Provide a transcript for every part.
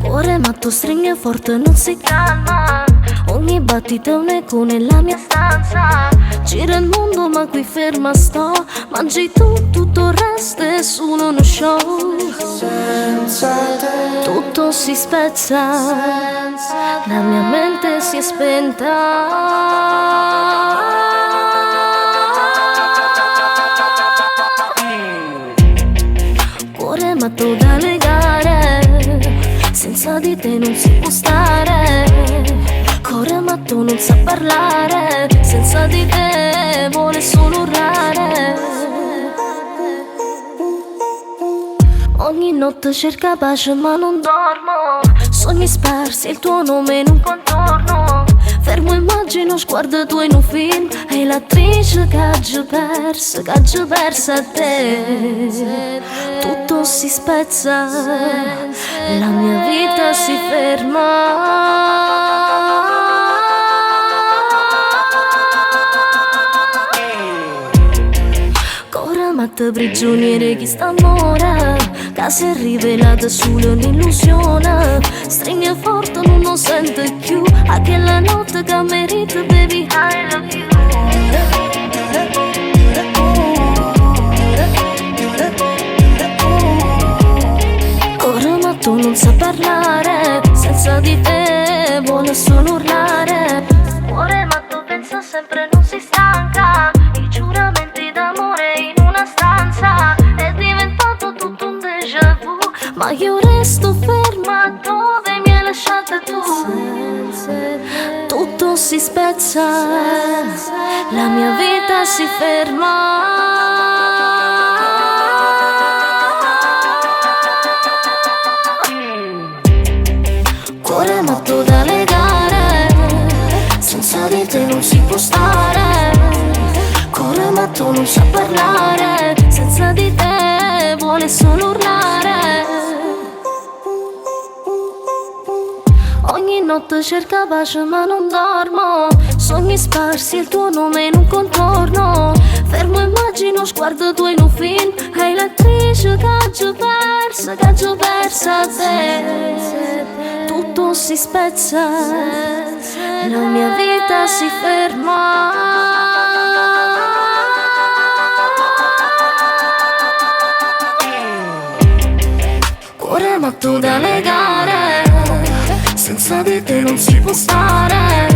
Cuore matto stringe forte, non si calma. Ogni battito è un eco nella mia stanza. Gira il mondo ma qui ferma sto. Mangi tu, tutto il resto è solo uno show. Senza te Tutto si spezza, la mia mente si è spenta. Cuore matto da legare, senza di te non si può stare. Cuore matto non sa parlare, senza di te vuole solo urlare. Ogni notte cerca pace ma non dormo. Sogni sparsi, il tuo nome in un contorno. Fermo immagino sguardo tuo in un film. E l'attrice che ha già persa a te. Tutto si spezza, la mia vita si ferma. Matta prigioniere che sta ancora, che si è rivelata solo un'illusione. Stringe forte non lo sente più, a quella notte che merita baby I love you. Cuore matto non sa parlare, senza di te vuole solo urlare. Cuore matto pensa sempre non si stanca, i giuramenti d'amore in una stanza. È diventato tutto un déjà vu, ma io resto ferma dove mi hai lasciata tu. Tutto si spezza, la mia vita si ferma. Cuore matto da legare, senza di te non si può stare. Cuore matto non sa parlare, senza di te vuole solo urlare. Ogni notte cerca pace ma non dormo. Sogni sparsi, il tuo nome in un contorno. Fermo immagino sguardo tuo in un film. Hai l'attrice che ha già persa a te. Tutto si spezza, la mia vita si ferma. Cuore matto da legare, senza di te non si può stare.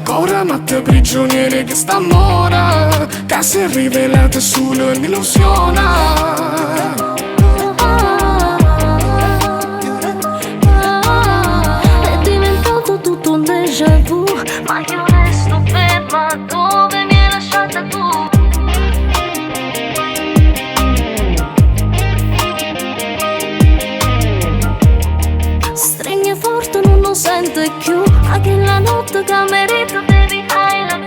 Cuore matto prigioniere che sta ancora, che si è rivelata solo un'illusione. Ma io resto ferma dove mi hai lasciata tu. Stringe forte non lo sente più, a quella notte che merita baby I love you.